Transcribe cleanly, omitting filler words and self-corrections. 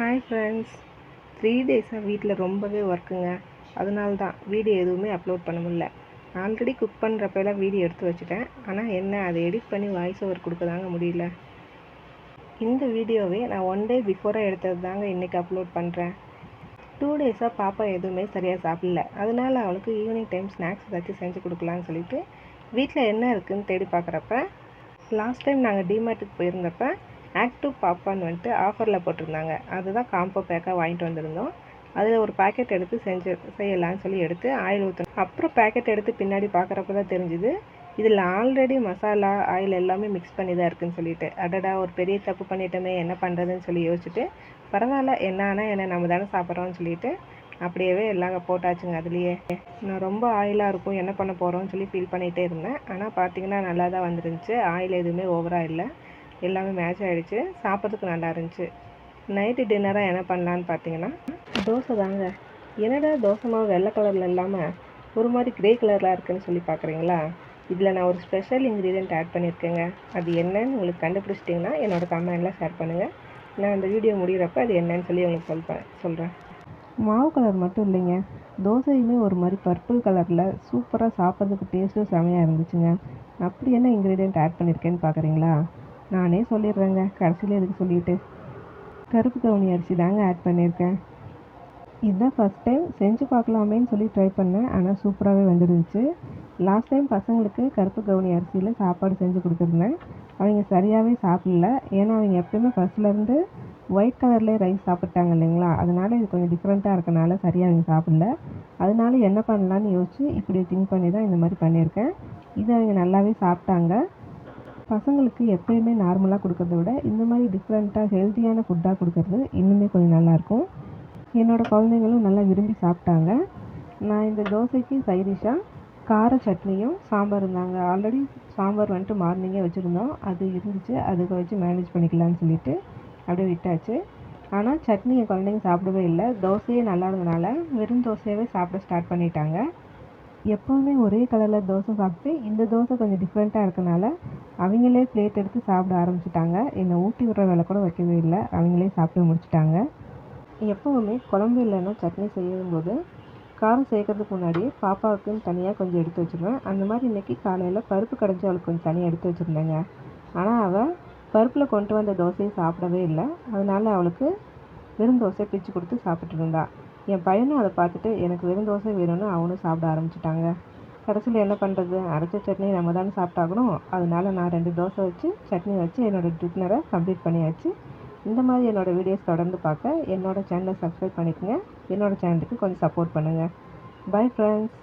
Hi friends, 3 டேஸாக வீட்டில் ரொம்பவே ஒர்க்குங்க. அதனால தான் வீடியோ எதுவுமே அப்லோட் பண்ண முடியல. ஆல்ரெடி குக் பண்ணுறப்பெல்லாம் வீடியோ எடுத்து வச்சுட்டேன். ஆனால் என்ன அதை எடிட் பண்ணி வாய்ஸ் ஓவர் கொடுக்க தாங்க முடியல. இந்த வீடியோவே நான் 1 டே பிஃபோராக எடுத்தது தாங்க இன்றைக்கி அப்லோட் பண்ணுறேன். 2 டேஸாக பாப்பா எதுவுமே சரியாக சாப்பிடல. அதனால அவளுக்கு ஈவினிங் டைம் ஸ்நாக்ஸ் ஏதாச்சும் செஞ்சு கொடுக்கலான்னு சொல்லிட்டு வீட்டில் என்ன இருக்குதுன்னு தேடி பார்க்குறப்ப லாஸ்ட் டைம் நாங்கள் டிமார்ட்டுக்கு போயிருந்தப்ப ஆக்டிவ் பாப்கார்ன் வந்துட்டு ஆஃபரில் போட்டிருந்தாங்க. அதுதான் காம்போ பேக்காக வாங்கிட்டு வந்திருந்தோம். அதில் ஒரு பேக்கெட் எடுத்து செய்யலான்னு சொல்லி எடுத்து ஆயில் ஊற்றணும். அப்புறம் பேக்கெட் எடுத்து பின்னாடி பார்க்குறப்ப தான் தெரிஞ்சுது இதில் ஆல்ரெடி மசாலா ஆயில் எல்லாமே மிக்ஸ் பண்ணி தான் இருக்குதுன்னு சொல்லிட்டு, அடடா ஒரு பெரிய தப்பு பண்ணிட்டோமே, என்ன பண்ணுறதுன்னு சொல்லி யோசிச்சுட்டு, பரவாயில்ல என்ன நம்ம தானே சாப்பிட்றோன்னு சொல்லிட்டு அப்படியே எல்லாம் போட்டாச்சுங்க. அதுலேயே நான் ரொம்ப ஆயிலாக இருக்கும், என்ன பண்ண போகிறோன்னு சொல்லி ஃபீல் பண்ணிகிட்டே இருந்தேன். ஆனால் பார்த்தீங்கன்னா நல்லா தான் வந்துருந்துச்சு. ஆயில் எதுவுமே ஓவராக இல்லை, எல்லாமே மேட்ச் ஆகிடுச்சு. சாப்பிட்றதுக்கு நல்லா இருந்துச்சு. நைட்டு டின்னராக என்ன பண்ணலான்னு பார்த்தீங்கன்னா தோசை தாங்க. என்னடா தோசை மாவு வெள்ளை கலரில் இல்லாமல் ஒரு மாதிரி கிரே கலரில் இருக்குதுன்னு சொல்லி பார்க்குறீங்களா? இதில் நான் ஒரு ஸ்பெஷல் இன்க்ரீடியன்ட் ஆட் பண்ணியிருக்கேங்க. அது என்னன்னு உங்களுக்கு கண்டுபிடிச்சிட்டிங்கன்னா என்னோடய கமெண்டில் ஷேர் பண்ணுங்கள். நான் அந்த வீடியோ முடிகிறப்ப அது என்னன்னு சொல்லி உங்களுக்கு சொல்கிறேன். மாவு கலர் மட்டும் இல்லைங்க, தோசையுமே ஒரு மாதிரி பர்பிள் கலரில் சூப்பராக சாப்பிட்றதுக்கு டேஸ்ட்டும் செமையாக இருந்துச்சுங்க. அப்படி என்ன இன்க்ரீடியன்ட் ஆட் பண்ணியிருக்கேன்னு பார்க்குறீங்களா? நானே சொல்லிடுறேங்க, கடைசியில் எதுக்கு சொல்லிவிட்டு. கருப்பு கவுனி அரிசி தாங்க ஆட் பண்ணியிருக்கேன். இதுதான் ஃபஸ்ட் டைம் செஞ்சு பார்க்கலாமேன்னு சொல்லி ட்ரை பண்ணேன். ஆனால் சூப்பராகவே வந்துருந்துச்சு. லாஸ்ட் டைம் பசங்களுக்கு கருப்பு கவுனி அரிசியில் சாப்பாடு செஞ்சு கொடுத்துருந்தேன். அவங்க சரியாகவே சாப்பிடல. ஏன்னா அவங்க எப்பயுமே ஃபஸ்ட்லேருந்து ஒயிட் கலர்லேயே ரைஸ் சாப்பிட்டாங்க இல்லைங்களா? அதனால இது கொஞ்சம் டிஃப்ரெண்ட்டாக இருக்கனால சரியாக அவங்க சாப்பிடல. அதனால என்ன பண்ணலான்னு யோசிச்சு இப்படி திங்க் பண்ணி தான் இந்த மாதிரி பண்ணியிருக்கேன். இது அவங்க நல்லாவே சாப்பிட்டாங்க. பசங்களுக்கு எப்பயுமே நார்மலாக கொடுக்கறத விட இந்த மாதிரி டிஃப்ரெண்ட்டாக ஹெல்த்தியான ஃபுட்டாக கொடுக்கறது இன்னுமே கொஞ்சம் நல்லாயிருக்கும். என்னோடய குழந்தைங்களும் நல்லா விரும்பி சாப்பிட்டாங்க. நான் இந்த தோசைக்கு சைடிஷ்ஷாக கார சட்னியும் சாம்பார் இருந்தாங்க. ஆல்ரெடி சாம்பார் வந்துட்டு மார்னிங்கே வச்சுருந்தோம், அது இருந்துச்சு. அதுக்கு வச்சு மேனேஜ் பண்ணிக்கலான்னு சொல்லிட்டு அப்படியே விட்டாச்சு. ஆனால் சட்னி என் குழந்தைங்க சாப்பிடவே இல்லை. தோசையே நல்லா இருந்தனால வெறும் தோசையாகவே சாப்பிட ஸ்டார்ட் பண்ணிட்டாங்க. எப்போவுமே ஒரே கலரில் தோசை சாப்பிட்டு இந்த தோசை கொஞ்சம் டிஃப்ரெண்ட்டாக இருக்கனால அவங்களே பிளேட் எடுத்து சாப்பிட ஆரம்பிச்சிட்டாங்க. என்னை ஊட்டி விடுற வேலை கூட வைக்கவே இல்லை, அவங்களே சாப்பிட்டு முடிச்சிட்டாங்க. எப்போவுமே குழம்பு இல்லைன்னா சட்னி செய்யும்போது காரம் சேர்க்கறதுக்கு முன்னாடியே பாப்பாவுக்குன்னு தனியாக கொஞ்சம் எடுத்து வச்சுருவேன். அந்த மாதிரி இன்றைக்கி காலையில் பருப்பு கடைஞ்சி அவளுக்கு கொஞ்சம் தனியாக எடுத்து வச்சுருந்தேங்க. ஆனால் அவள் பருப்பில் கொண்டு வந்த தோசையை சாப்பிடவே இல்லை. அதனால் அவளுக்கு வெறும் தோசை பிச்சு கொடுத்து சாப்பிட்டு இருந்தா. என் பையனும் அதை பார்த்துட்டு எனக்கு வெறும் தோசை வேணும்னு அவனும் சாப்பிட ஆரம்பிச்சிட்டாங்க. கடைசியில் என்ன பண்ணுறது, அரைச்ச சட்னி நம்ம தானே சாப்பிட்டாகணும். அதனால நான் 2 தோசை வச்சு சட்னி வச்சு என்னோடய டின்னரை கம்ப்ளீட் பண்ணியாச்சு. இந்த மாதிரி என்னோடய வீடியோஸ் தொடர்ந்து பார்க்க என்னோடய சேனலை சப்ஸ்கிரைப் பண்ணிக்கோங்க. என்னோடய சேனலுக்கு கொஞ்சம் சப்போர்ட் பண்ணுங்கள். Bye friends.